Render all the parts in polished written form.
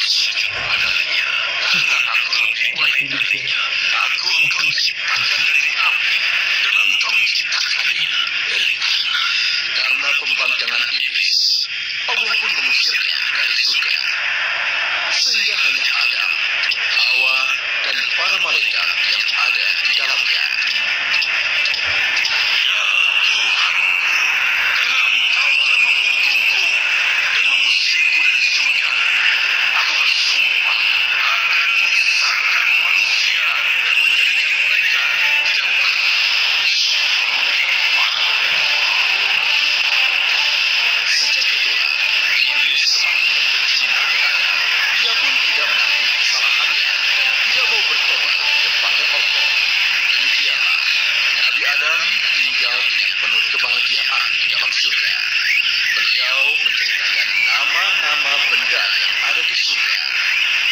sujud padanya, karena aku lebih baik darinya. Aku engkau ciptakan dari api, dan engkau menciptakannya dari tanah. Karena pembangkangan iblis, Allah pun mengusirnya dari surga. Sehingga hanya Adam, Hawa, dan para malaikat yang ada di dalamnya. Ya Tuhan, karena Engkau telah menghukumku dan mengusirku dari surga, aku bersumpah akan memisahkan manusia dan menjadikan mereka tidak pernah bersyukur nikmat. Sejak itulah iblis semakin membenci Nabi Adam. Dia pun tidak mengakui kesalahannya dan tidak mau bertobat kepada Allah. Demikianlah Nabi Adam tinggal dengan penuh kebahagiaan di dalam surga. Beliau menceritakan nama-nama benda yang ada di surga.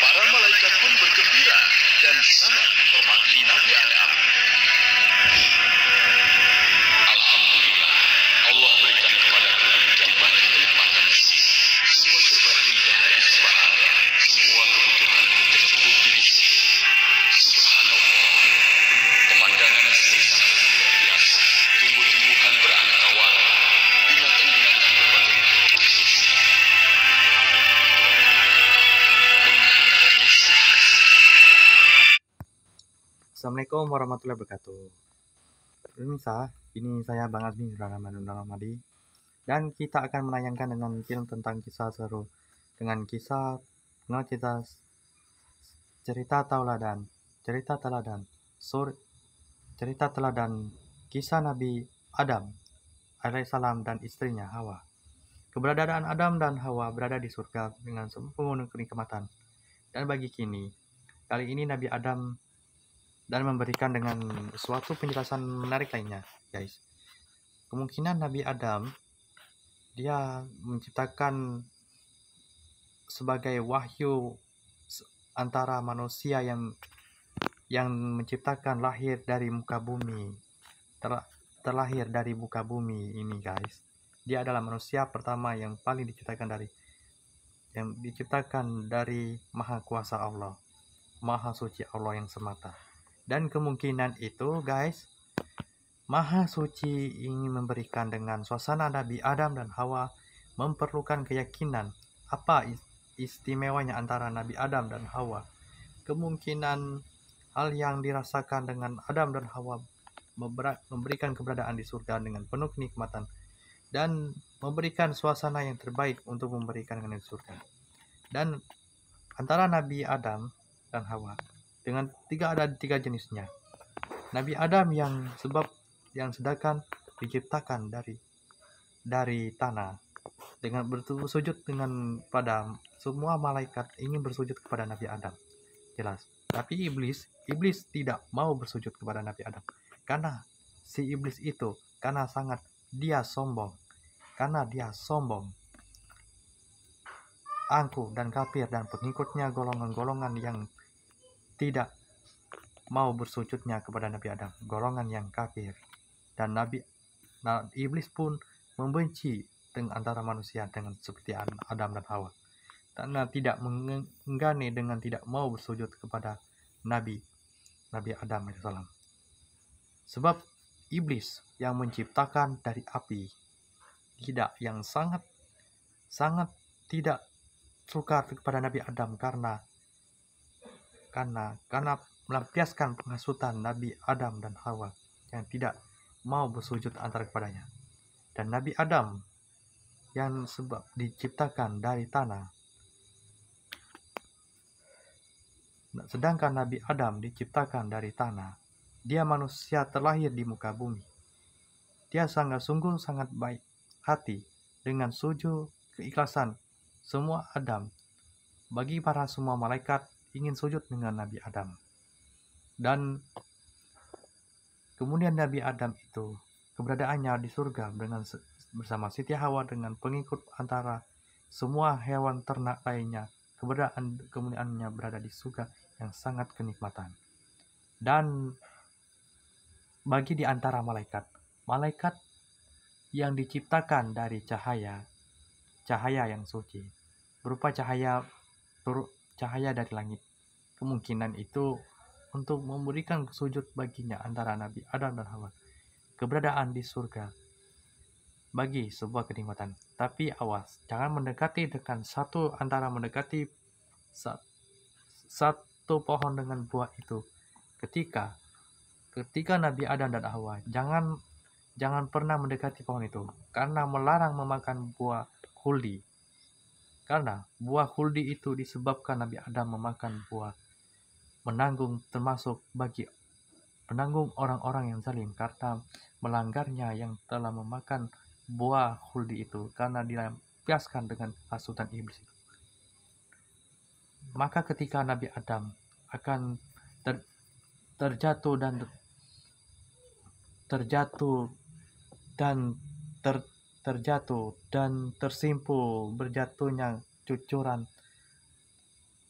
Para malaikat pun bergembira dan sangat menghormati Nabi Adam. Alhamdulillah, Allah berikan kepadaku demikian banyak kenikmatan. Semua serba indah dan berbahagia. Semua kebutuhanku tercukupi di sini. Subhanallah, pemandangan di sini sangat luar biasa. Tumbuh-tumbuhan beraneka warna, binatang-binatang berbagai macam di sini. Mengapa di sini? Assalamualaikum warahmatullahi wabarakatuh. Pemirsa, ini saya Bang Azmi Ramadi, dan kita akan menayangkan dengan film tentang kisah seru dengan kisah cerita teladan kisah Nabi Adam alaihissalam dan istrinya Hawa. Keberadaan Adam dan Hawa berada di surga dengan penuh kenikmatan. Dan bagi kali ini Nabi Adam dan memberikan dengan suatu penjelasan menarik lainnya, guys. Kemungkinan Nabi Adam dia menciptakan sebagai wahyu antara manusia yang menciptakan lahir dari muka bumi, terlahir dari muka bumi ini, guys. Dia adalah manusia pertama yang paling diciptakan dari Maha Kuasa Allah, Maha Suci Allah yang semata. Dan kemungkinan itu, guys, Maha Suci ingin memberikan dengan suasana Nabi Adam dan Hawa memerlukan keyakinan apa istimewanya antara Nabi Adam dan Hawa. Kemungkinan hal yang dirasakan dengan Adam dan Hawa memberikan keberadaan di surga dengan penuh kenikmatan dan memberikan suasana yang terbaik untuk memberikan dengan surga. Dan antara Nabi Adam dan Hawa dengan ada tiga jenisnya. Nabi Adam yang sedangkan diciptakan dari tanah dengan bersujud dengan pada semua malaikat ingin bersujud kepada Nabi Adam, jelas. Tapi iblis tidak mau bersujud kepada Nabi Adam karena si iblis itu dia sombong, angkuh dan kafir, dan pengikutnya golongan-golongan yang tidak mau bersujudnya kepada Nabi Adam, golongan yang kafir. Dan iblis pun membenci antara manusia dengan seperti Adam dan Hawa, karena tidak menggani dengan tidak mau bersujud kepada Nabi Adam AS. Sebab iblis yang menciptakan dari api, yang sangat tidak suka kepada Nabi Adam karena melampiaskan penghasutan Nabi Adam dan Hawa yang tidak mau bersujud antara kepadanya. Dan Nabi Adam yang sebab diciptakan dari tanah, sedangkan Nabi Adam diciptakan dari tanah, dia manusia terlahir di muka bumi. Dia sungguh sangat baik hati dengan sujud keikhlasan semua Adam. Bagi para semua malaikat ingin sujud dengan Nabi Adam. Dan kemudian Nabi Adam itu keberadaannya di surga bersama Siti Hawa dengan pengikut antara semua hewan ternak lainnya. Kemudiannya berada di surga yang sangat kenikmatan. Dan bagi di antara malaikat yang diciptakan dari cahaya yang suci, berupa cahaya cahaya dari langit. Kemungkinan itu untuk memberikan sujud baginya antara Nabi Adam dan Hawa. Keberadaan di surga bagi sebuah kenikmatan. Tapi awas, jangan mendekati dengan mendekati satu pohon dengan buah itu. Ketika Nabi Adam dan Hawa, jangan pernah mendekati pohon itu, karena melarang memakan buah khuldi. Karena buah khuldi itu disebabkan Nabi Adam memakan buah menanggung orang-orang yang zalim karena melanggarnya yang telah memakan buah khuldi itu karena dilampiaskan dengan hasutan iblis itu. Maka ketika Nabi Adam akan terjatuh dan tersimpul berjatuhnya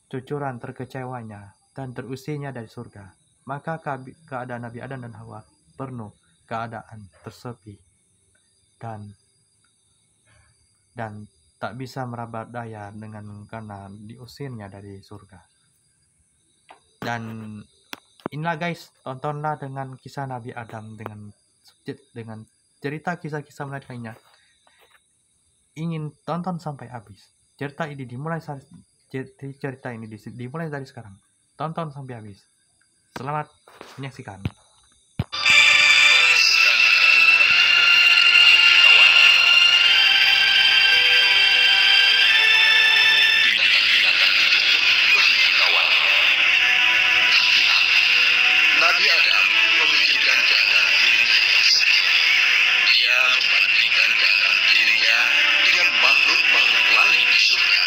cucuran terkecewanya dan terusirnya dari surga, maka keadaan Nabi Adam dan Hawa penuh keadaan tersepi dan tak bisa merabat daya karena diusirnya dari surga. Dan inilah guys, tontonlah dengan kisah Nabi Adam dengan cerita kisah-kisah menarik lainnya. Ingin tonton sampai habis. Cerita ini dimulai dari sekarang. Tonton sampai habis. Selamat menyaksikan. Nabi Adam memikirkan keadaan dirinya yang sedih. Dia membandingkan keadaan dirinya dengan makhluk-makhluk lain di surga.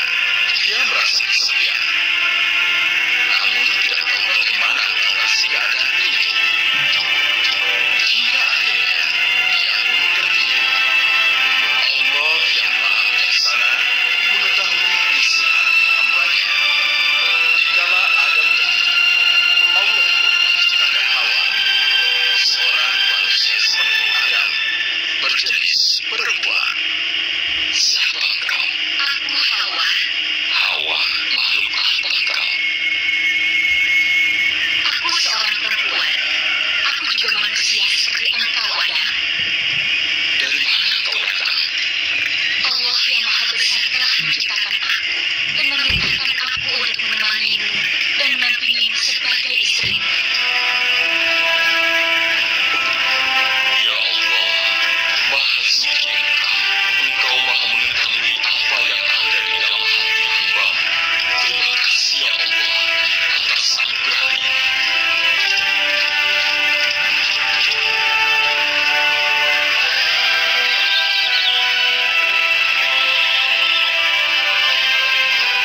Dia merasa kesepian, namun tidak tahu bagaimana mengatasi keadaan ini. Hingga akhirnya dia pun tertidur. Allah yang Maha Bijaksana mengetahui isi hati hamba-Nya. Dikala Adam tertidur, Allah pun menciptakan Hawa, seorang manusia seperti Adam, berjenis perempuan. Siapa engkau? Aku Hawa. Hawa, makhluk apa engkau? Aku seorang perempuan. Aku juga manusia seperti engkau, Adam. Dari mana engkau datang? Allah yang Maha Besar telah menciptakan aku dan memerintahkan aku untuk menemanimu dan mendampingimu sebagai istrimu. Ya Allah, Maha Suci Engkau. Engkau Maha mengetahui apa yang ada di dalam hati hamba. Terima kasih ya Allah atas anugerah ini.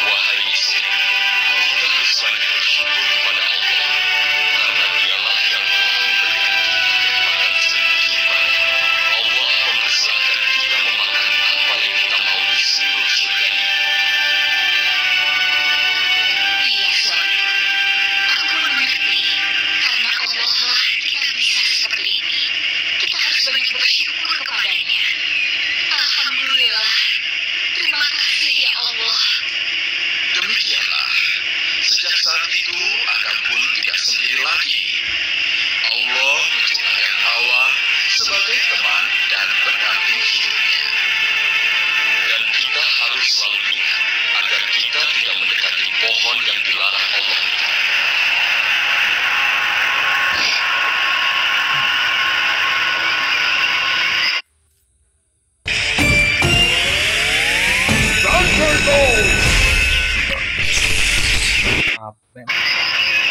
Wahai istri, kita harus banyak bersyukur kepada Allah, karena Dialah yang telah memberikan kita kenikmatan sedemikian banyak. Allah mempersilahkan kita memakan apa yang kita mau di seluruh surga ini. Iya, suami. Aku pun mengerti. Karena Allah lah kita bisa seperti ini. Kita harus banyak bersyukur kepadanya. Alhamdulillah. Terima kasih ya Allah. Demikianlah, sejak saat itu Adam pun tidak sendiri lagi. Allah menciptakan Hawa sebagai teman dan pendamping hidupnya. Dan kita harus selalu ingat agar kita tidak mendekati pohon yang dilarang Allah itu.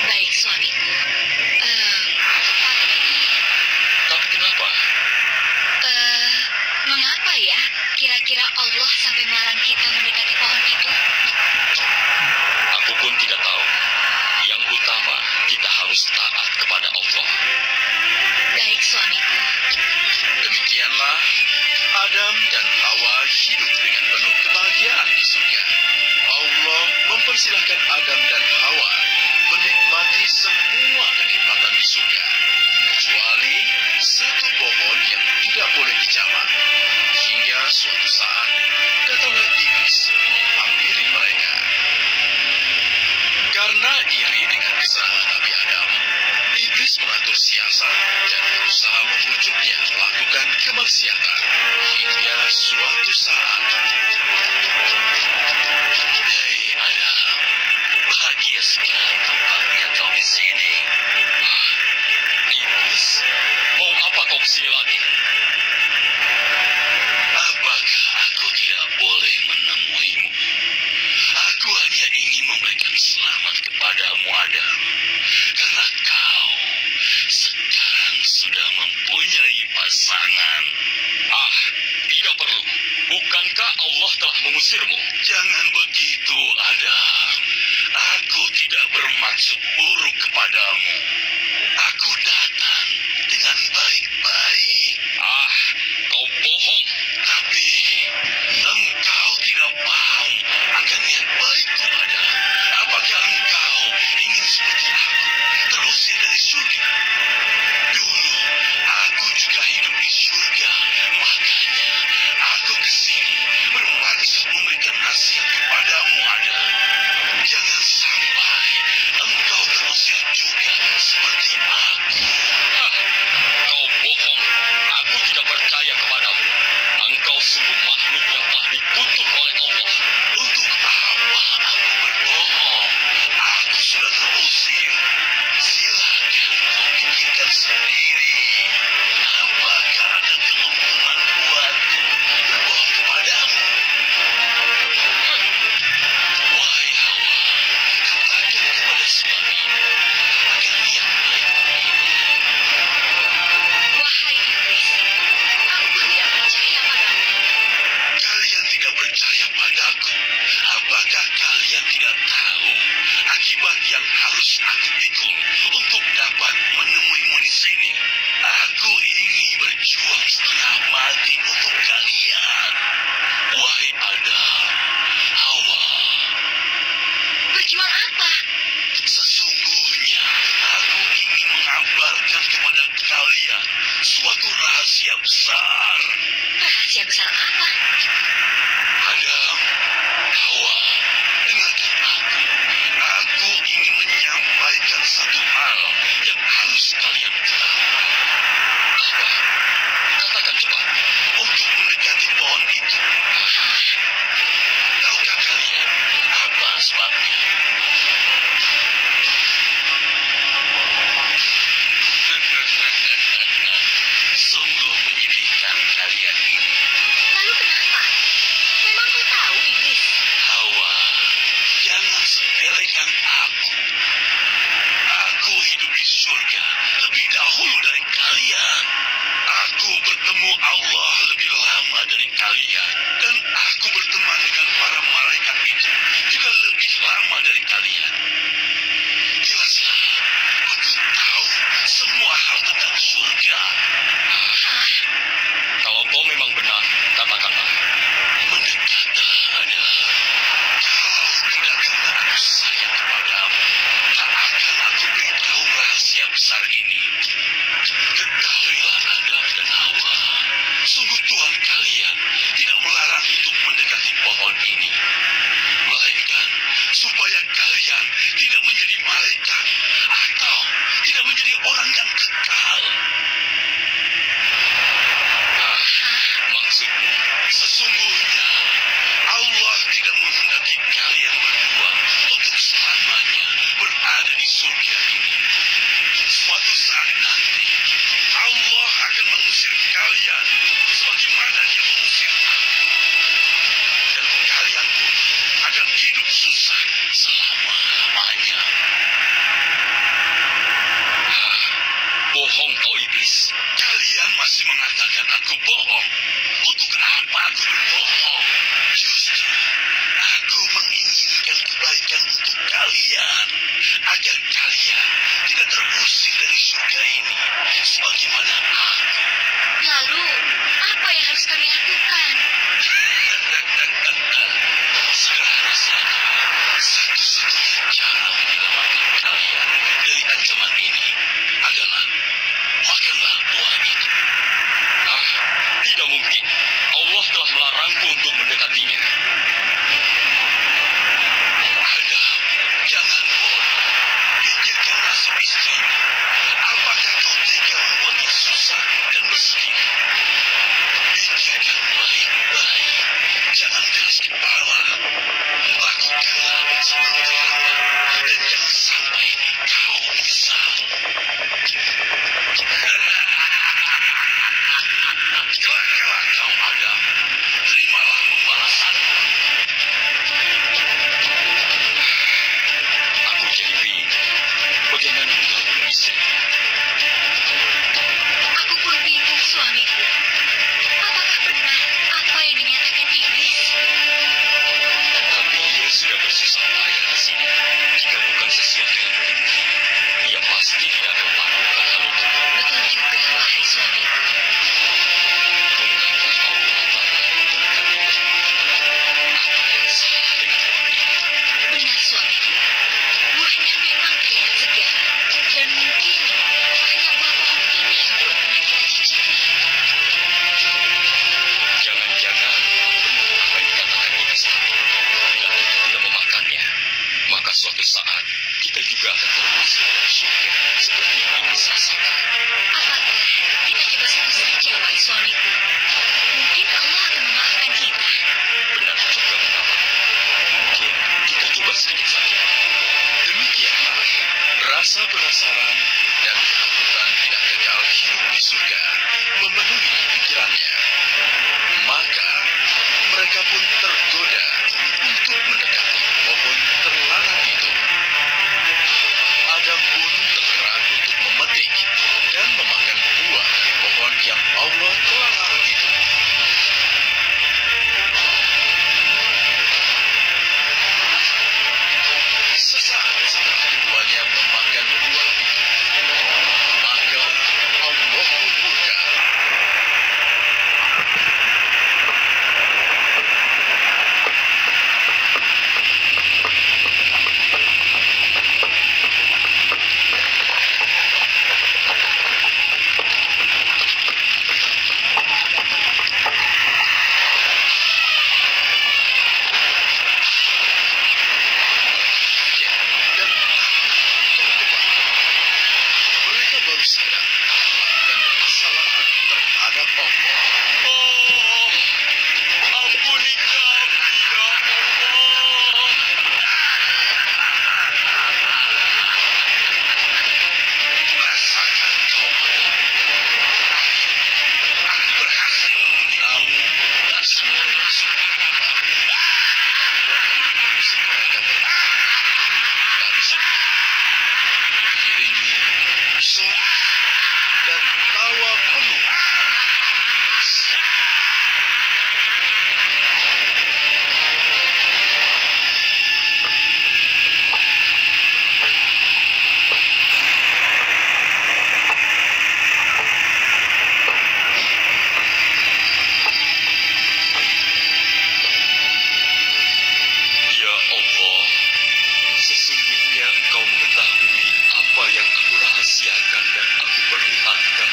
Baik, suamiku. Tapi kenapa? Mengapa ya kira-kira Allah sampai melarang kita mendekati pohon itu? Aku pun tidak tahu. Yang utama, kita harus taat kepada Allah. Baik, suamiku. Demikianlah, Adam dan Hawa hidup dengan penuh kebahagiaan di surga. Allah mempersilahkan Adam dan Hawa menikmati semua kenikmatan di surga, kecuali satu pohon yang tidak boleh dijamah. Hingga suatu saat, datanglah iblis menghampiri mereka. iri dengan kesalahan Nabi Adam, iblis mengatur siasat dan berusaha membujuknya melakukan kemaksiatan hingga suatu saat. Hei Adam, bahagia sekali tampaknya kau di sini. Iblis, mau apa kau kesini lagi? Apakah aku tidak boleh menemuimu? Aku hanya ingin memberikan selamat kepadamu, Adam. Karena kau sekarang sudah mempunyai pasangan. Tidak perlu. Bukankah Allah telah mengusirmu? Jangan begitu, Adam. Aku tidak bermaksud buruk kepadamu. Aku datang dengan baik-baik. Kau bohong. Tapi engkau tidak paham akan niat baikku, Adam. Apakah engkau ingin seperti aku terusir dari surga? Dulu aku juga hidup di surga. Makanya aku kesini bermaksud memberikan nasihat kepadamu, Adam. Jangan sampai engkau terusir juga seperti aku. Kau bohong. Aku tidak percaya kepadamu. Engkau sungguh makhluk yang telah dikutuk oleh Allah. Untuk apa aku berbohong? Aku sudah terusir. Silakan kau pikirkan sendiri. Apakah ada kelumpuhan buatku berbohong kepadamu? Wahai Hawa, katakan kepada suami agar niat baik ini. Wahai iblis, aku tidak percaya padamu. Kalian tidak percaya padaku. Apakah kalian tidak tahu akibat yang harus aku pikul untuk dapat menemuimu di sini? Aku ingin berjuang setengah mati untuk kalian. Wahai Adam, Hawa, Berjuang apa? sesungguhnya aku ingin mengabarkan kepada kalian suatu rahasia besar. Rahasia besar apa? Adam, Hawa, dengarkan aku. Aku ingin menyampaikan satu hal yang harus kalian ketahui. Apa? Katakan cepat. Untuk mendekati pohon itu. Tahukah kalian apa sebabnya? Sungguh menyedihkan kalian ini. Lalu kenapa? Memang kau tahu, iblis? Hawa, jangan sepelekan aku. Aku hidup di surga lebih dahulu dari kalian. Aku bertemu Allah lebih lama dari kalian. Dan aku berteman dengan para malaikat itu juga lebih lama dari kalian. Jelaslah, aku tahu semua hal tentang surga. Kalau kau memang benar, katakanlah. Mendekatlah, Adam. Kalau tidak karena aku sayang kepadamu, tak akan aku beritahu rahasia besar ini. Ketahuilah Adam dan Hawa, sungguh Tuhan kalian tidak melarang untuk mendekati pohon ini, melainkan supaya kalian tidak menjadi malaikat atau tidak menjadi orang yang kekal. Maksudmu, sesungguhnya Allah tidak menghendaki kalian berdua untuk selamanya berada di surga ini. Suatu saat nanti, Allah akan mengusir kalian sebagaimana Dia mengusir aku. Dan kalian pun akan hidup susah selama-lamanya. Bohong kau iblis. Kalian masih mengatakan aku bohong. Untuk apa aku berbohong? Justru aku menginginkan kebaikan untuk kalian, agar kalian tidak terusir dari surga ini sebagaimana aku. Lalu, apa yang harus kami lakukan? Sederhana saja. Satu-satunya cara menyelamatkan kalian dari ancaman ini adalah makanlah buah itu. Tidak mungkin. Allah telah melarangku untuk mendekatinya. Adam, jangan bodoh. Celakalah kau, Adam. Terimalah pembalasanmu. Aku jadi bingung. Bagaimana menurutmu, istri? Aku pun bingung, suamiku. Apakah benar apa yang dinyatakan iblis? Tapi ia sudah bersusah payah di sini. Jika bukan sesuatu yang penting, ia pasti tidak akan melakukan hal itu. Betul juga, wahai suamiku. Mengapa Allah Ta'ala memberikan itu? Apa yang salah dengan orang ini? Benar, suamiku. Buahnya memang terlihat segar. Dan mungkin hanya buah pohon ini yang belum pernah kita cicipi. Jangan-jangan benar apa yang dikatakan iblis tadi. Bila kita tidak memakannya, maka suatu saat kita juga akan terusir dari surga seperti yang iblis rasakan. Apakah kita coba satu saja, wahai suamiku? Mungkin Allah akan memaafkan kita. Benar juga mengapa. Mungkin kita coba sedikit saja. Demikianlah rasa penasaran dan ketakutan tidak kekal hidup di surga memenuhi pikirannya. Maka mereka pun tergoda untuk mendekati pohon terlarang itu. Adam pun tergerak untuk memetik dan memakan buah dari pohon yang Allah telah larang itu. Sesaat setelah keduanya memakan buah itu, maka Allah pun murka. Dan mereka baru sadar melakukan kesalahan terhadap Allah. Oh, ampuni kami ya Allah. Rasakan kau, aku berhasil. Namun tak semuanya sudah tiba. Allah mengusir mereka berdua dari surga. Diiringi sorak dan tawa penuh nangis. Ya Allah, sesungguhnya Engkau mengetahui apa yang aku rahasiakan dan aku perlihatkan.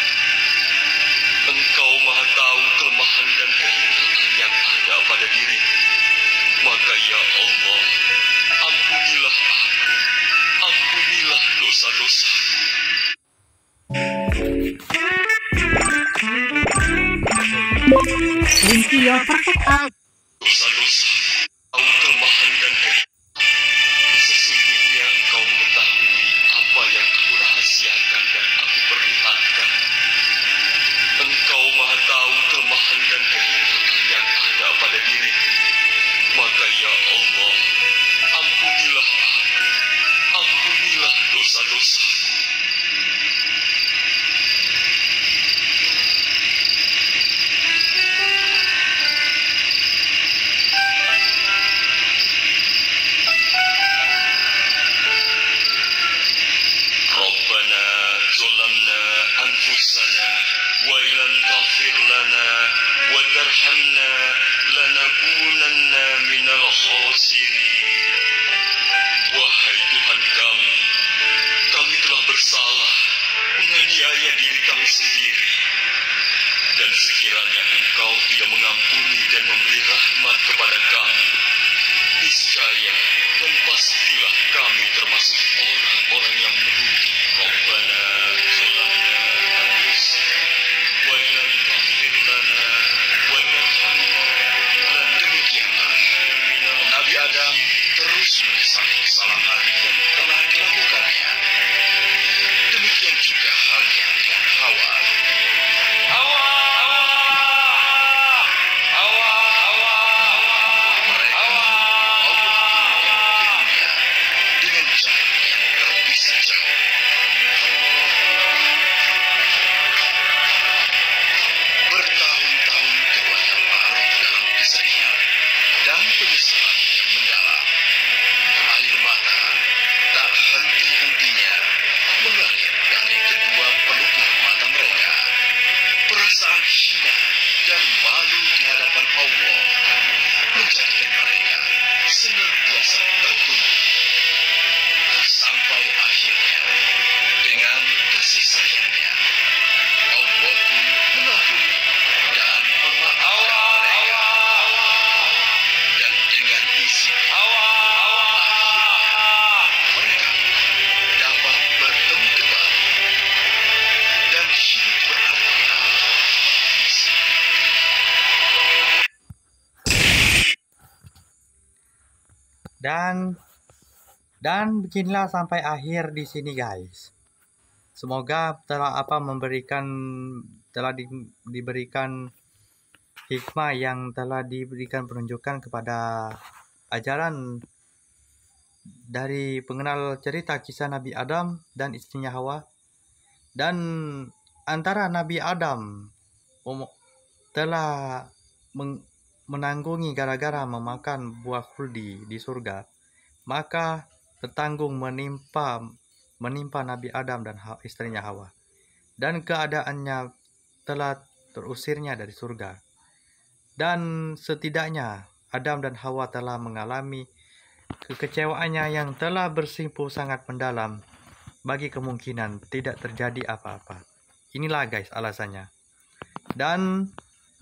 Engkau Maha tahu kelemahan dan kehinaan yang ada pada diri. Maka ya Allah, ampunilah aku, ampunilah dosa-dosa. Link your perfect out. Dosa-dosa, tahu kelemahan dan kehinaan. Sesungguhnya Engkau mengetahui apa yang aku rahasiakan dan aku perlihatkan. Engkau Maha tahu kelemahan dan kehinaan yang ada pada diri. Maka ya Allah, ampunilah aku, ampunilah dosa-dosaku. Rabbana zolamna anfusana wa ilam taghfir lana wa tarhamna lanakunanna minal khasirin. Wahai Tuhan kami telah bersalah Dan beginilah sampai akhir di sini guys. Semoga telah diberikan hikmah yang telah diberikan penunjukan kepada ajaran dari pengenal cerita kisah Nabi Adam dan istrinya Hawa. Dan antara Nabi Adam telah menanggungi gara-gara memakan buah khuldi di surga, maka tertanggung menimpa Nabi Adam dan istrinya Hawa, dan keadaannya telah terusirnya dari surga. Dan setidaknya Adam dan Hawa telah mengalami kekecewaannya yang telah bersimpuh sangat mendalam bagi kemungkinan tidak terjadi apa-apa. Inilah guys alasannya. Dan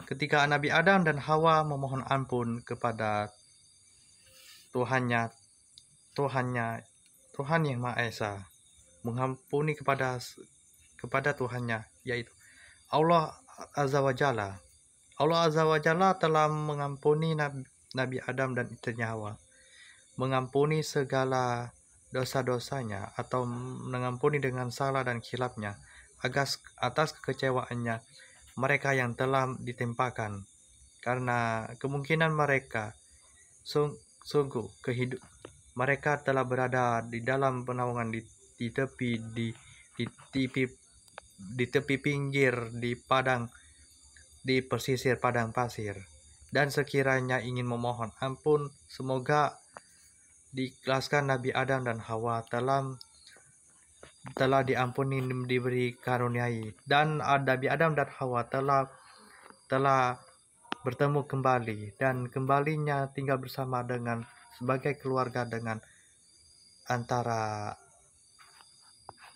ketika Nabi Adam dan Hawa memohon ampun kepada Tuhan yang Maha Esa, mengampuni kepada Tuhannya, yaitu Allah Azza wa Jalla. Allah Azza wa Jalla telah mengampuni Nabi Adam dan istrinya Hawa, mengampuni segala dosa-dosanya atau mengampuni dengan salah dan khilafnya atas kekecewaannya mereka yang telah ditimpakan, karena kemungkinan mereka mereka telah berada di dalam penawangan di tepi pinggir di pesisir padang pasir, dan sekiranya ingin memohon ampun, semoga diikhlaskan Nabi Adam dan Hawa telah diampuni, diberi karuniai, dan Nabi Adam dan Hawa telah bertemu kembali, dan kembalinya tinggal bersama sebagai keluarga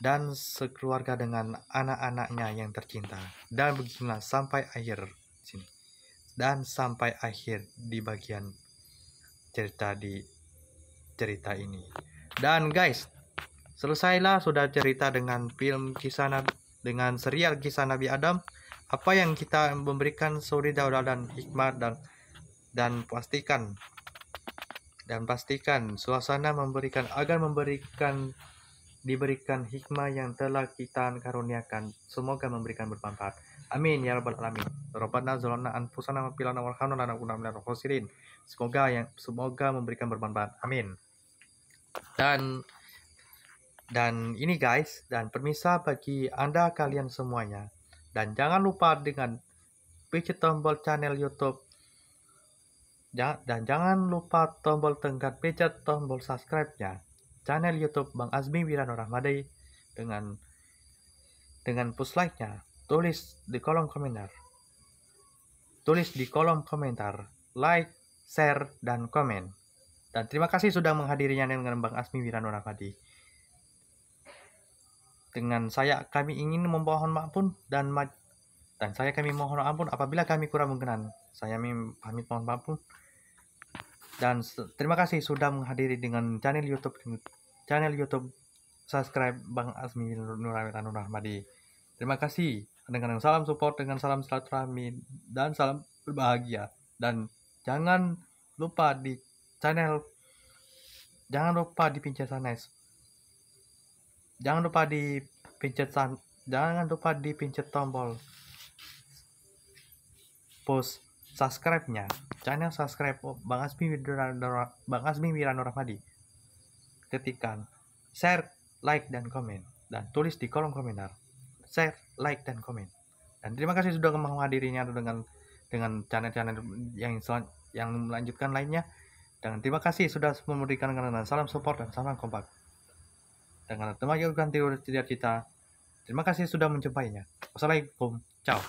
dan sekeluarga dengan anak-anaknya yang tercinta. Dan beginilah sampai akhir sini, dan sampai akhir di bagian cerita ini. Dan guys, selesailah sudah cerita dengan dengan serial kisah Nabi Adam. Apa yang kita memberikan suri daulah dan hikmah, dan pastikan suasana diberikan hikmah yang telah kita karuniakan. Semoga memberikan bermanfaat. Amin ya rabbal alamin. Rabbana zalamna anfusana wa pilana warhamna lanakunanna minal khosirin. Semoga memberikan bermanfaat. Amin. Dan ini guys, dan permisa bagi Anda kalian semuanya. Dan jangan lupa dengan pencet tombol channel YouTube. Dan jangan lupa pencet tombol subscribe-nya channel YouTube Bang Azmi Wirano Rahmadi dengan push like-nya. Tulis di kolom komentar like, share, dan komen. Dan terima kasih sudah menghadirinya dengan Bang Azmi Wirano Rahmadi. Dengan kami ingin memohon ampun kami mohon ampun apabila kami kurang berkenan. Saya pamit mohon ampun. Dan terima kasih sudah menghadiri dengan channel YouTube subscribe Bang Azmi Wirano Rahmadi. Terima kasih dengan salam support, dengan salam silaturahmi, dan salam berbahagia. Dan jangan lupa dipencet tombol post subscribe-nya channel Bang Azmi Wirano Rahmadi. Ketikkan share, like, dan komen, dan tulis di kolom komentar share, like, dan komen. Dan terima kasih sudah menghadirinya dengan channel-channel yang melanjutkan lainnya. Dan terima kasih sudah memberikan salam support dan salam kompak. Dengan teman ganti tidak kita. Terima kasih sudah menjumpainya. Wassalamualaikum. Ciao.